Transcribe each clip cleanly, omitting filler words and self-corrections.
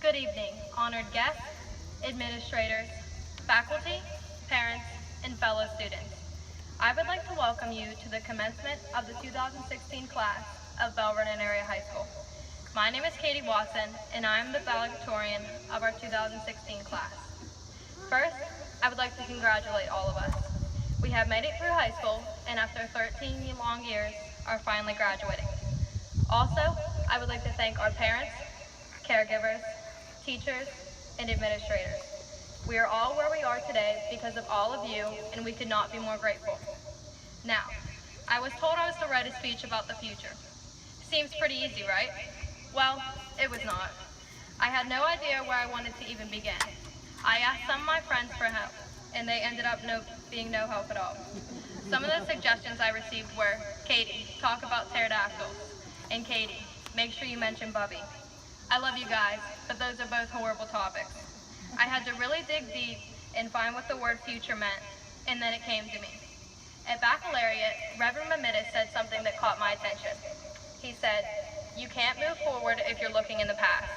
Good evening, honored guests, administrators, faculty, parents, and fellow students. I would like to welcome you to the commencement of the 2016 class of Bell Vernon Area High School. My name is Katie Watson, and I am the valedictorian of our 2016 class. First, I would like to congratulate all of us. We have made it through high school, and after 13 long years, are finally graduating. Also, I would like to thank our parents, caregivers, teachers, and administrators. We are all where we are today because of all of you, and we could not be more grateful. Now, I was told I was to write a speech about the future. Seems pretty easy, right? Well, it was not. I had no idea where I wanted to even begin. I asked some of my friends for help, and they ended up being no help at all. Some of the suggestions I received were, Katie, talk about pterodactyls, and Katie, make sure you mention Bubby. I love you guys, but those are both horrible topics. I had to really dig deep and find what the word future meant, and then it came to me. At baccalaureate, Reverend Mamitis said something that caught my attention. He said, "You can't move forward if you're looking in the past."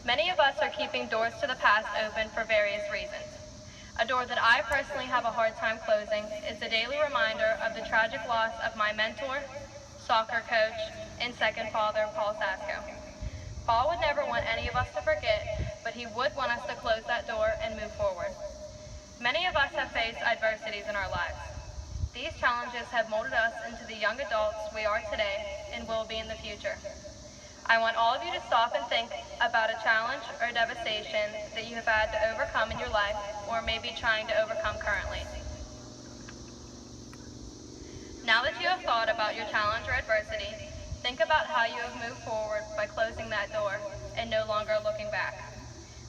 Many of us are keeping doors to the past open for various reasons. A door that I personally have a hard time closing is the daily reminder of the tragic loss of my mentor, soccer coach, and second father, Paul Sasko. Paul would never want any of us to forget, but he would want us to close that door and move forward. Many of us have faced adversities in our lives. These challenges have molded us into the young adults we are today and will be in the future. I want all of you to stop and think about a challenge or devastation that you have had to overcome in your life or may be trying to overcome currently. Now that you have thought about your challenge or adversity, think about how you have moved forward by closing that door and no longer looking back.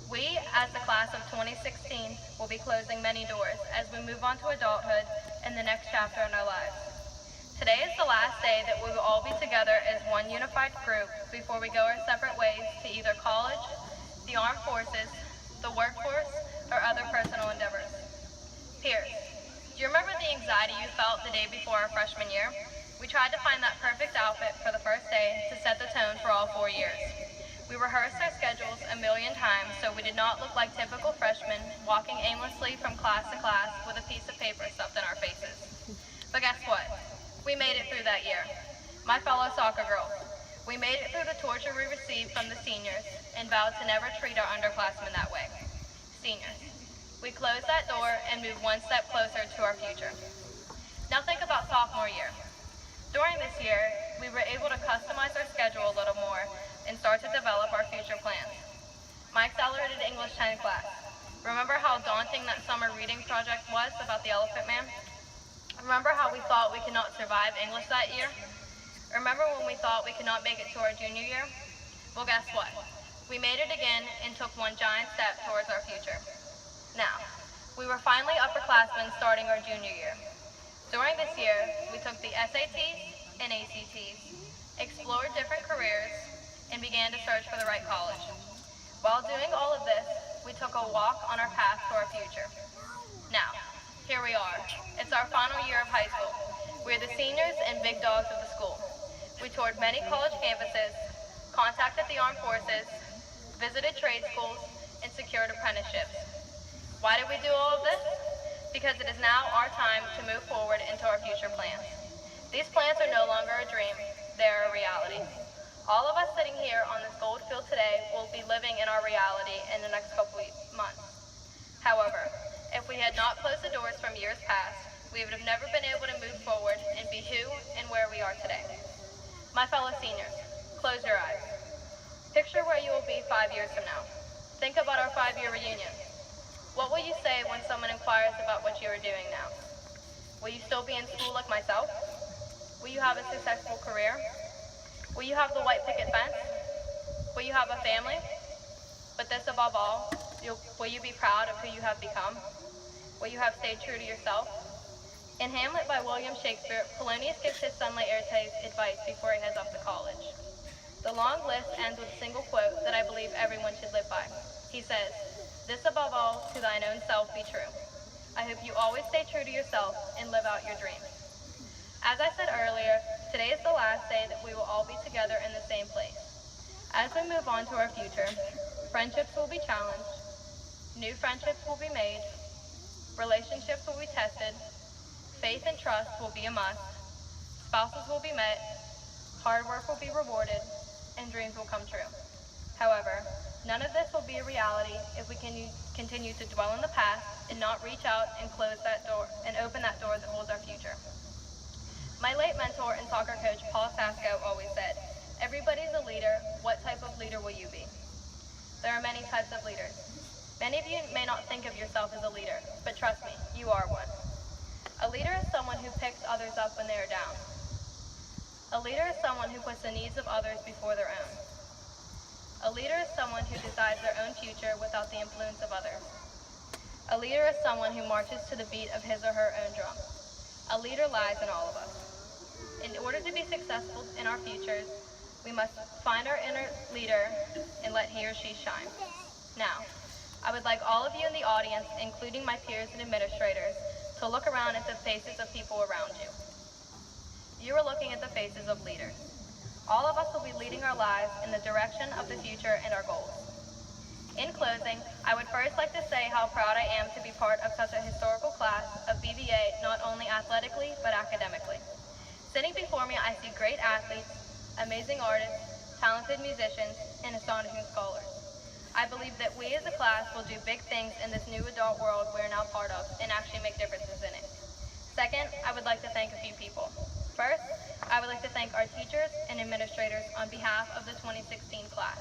We, as the class of 2016, will be closing many doors as we move on to adulthood and the next chapter in our lives. Today is the last day that we will all be together as one unified group before we go our separate ways to either college, the armed forces, the workforce, or other personal endeavors. Peers, do you remember the anxiety you felt the day before our freshman year? We tried to find that perfect outfit for the first day to set the tone for all 4 years. We rehearsed our schedules a million times so we did not look like typical freshmen walking aimlessly from class to class with a piece of paper stuffed in our faces. But guess what? We made it through that year. My fellow soccer girls, we made it through the torture we received from the seniors and vowed to never treat our underclassmen that way. Seniors, we closed that door and moved one step closer to our future. Now think about sophomore year. During this year, we were able to customize our schedule a little more and start to develop our future plans. My accelerated English 10 class. Remember how daunting that summer reading project was about the Elephant Man? Remember how we thought we could not survive English that year? Remember when we thought we could not make it to our junior year? Well, guess what? We made it again and took one giant step towards our future. Now, we were finally upperclassmen starting our junior year. During this year, we took the SATs and ACTs, explored different careers, and began to search for the right college. While doing all of this, we took a walk on our path to our future. Now, here we are. It's our final year of high school. We're the seniors and big dogs of the school. We toured many college campuses, contacted the armed forces, visited trade schools, and secured apprenticeships. Why did we do all of this? Because it is now our time to move forward into our future plans. These plans are no longer a dream, they are a reality. All of us sitting here on this gold field today will be living in our reality in the next couple months. However, if we had not closed the doors from years past, we would have never been able to move forward and be who and where we are today. My fellow seniors, close your eyes. Picture where you will be 5 years from now. Think about our 5-year reunion. What will you say when someone inquires about what you are doing now? Will you still be in school like myself? Will you have a successful career? Will you have the white picket fence? Will you have a family? But this above all, will you be proud of who you have become? Will you have stayed true to yourself? In Hamlet by William Shakespeare, Polonius gives his son Laertes advice before he heads off to college. The long list ends with a single quote that I believe everyone should live by. He says, "This above all, to thine own self be true." I hope you always stay true to yourself and live out your dreams. As I said earlier, today is the last day that we will all be together in the same place. As we move on to our future, friendships will be challenged, new friendships will be made, relationships will be tested, faith and trust will be a must, spouses will be met, hard work will be rewarded, and dreams will come true. However, none of this will be a reality if we can continue to dwell in the past and not reach out and close that door and open that door that holds our future. My late mentor and soccer coach, Paul Sasko, always said, "Everybody's a leader. What type of leader will you be?" There are many types of leaders. Many of you may not think of yourself as a leader, but trust me, you are one. A leader is someone who picks others up when they are down. A leader is someone who puts the needs of others before their own. A leader is someone who decides their own future without the influence of others. A leader is someone who marches to the beat of his or her own drum. A leader lies in all of us. In order to be successful in our futures, we must find our inner leader and let he or she shine. Now, I would like all of you in the audience, including my peers and administrators, to look around at the faces of people around you. You are looking at the faces of leaders. All of us will be leading our lives in the direction of the future and our goals. In closing, I would first like to say how proud I am to be part of such a historical class of BVA, not only athletically, but academically. Sitting before me, I see great athletes, amazing artists, talented musicians, and astonishing scholars. I believe that we as a class will do big things in this new adult world we are now part of and actually make differences in it. Second, I would like to thank a few people. First, I would like to thank our teachers and administrators on behalf of the 2016 class.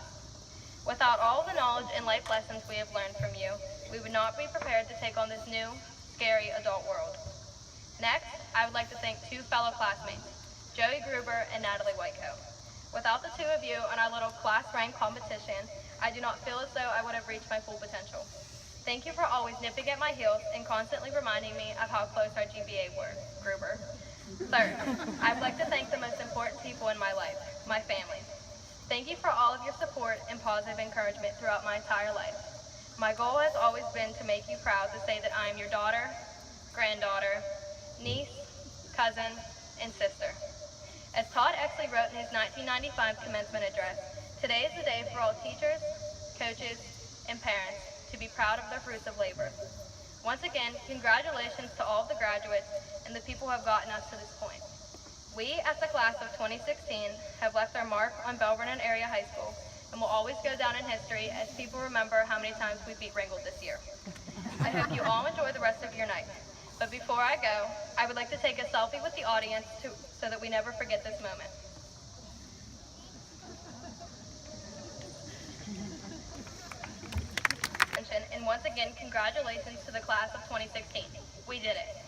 Without all the knowledge and life lessons we have learned from you, we would not be prepared to take on this new, scary adult world. Next, I would like to thank two fellow classmates, Joey Gruber and Natalie Whitecoat. Without the two of you on our little class rank competition, I do not feel as though I would have reached my full potential. Thank you for always nipping at my heels and constantly reminding me of how close our GPA were, Gruber. Third, I would like to thank the most important people in my life, my family. Thank you for all of your support and positive encouragement throughout my entire life. My goal has always been to make you proud to say that I am your daughter, granddaughter, niece, cousin, and sister. As Todd Exley wrote in his 1995 commencement address, today is the day for all teachers, coaches, and parents to be proud of their fruits of labor. Once again, congratulations to all of the graduates and the people who have gotten us to this point. We, as the class of 2016, have left our mark on Bell Vernon Area High School and will always go down in history as people remember how many times we beat Ringgold this year. I hope you all enjoy the rest of your night. But before I go, I would like to take a selfie with the audience so that we never forget this moment. And once again, congratulations to the class of 2016. We did it.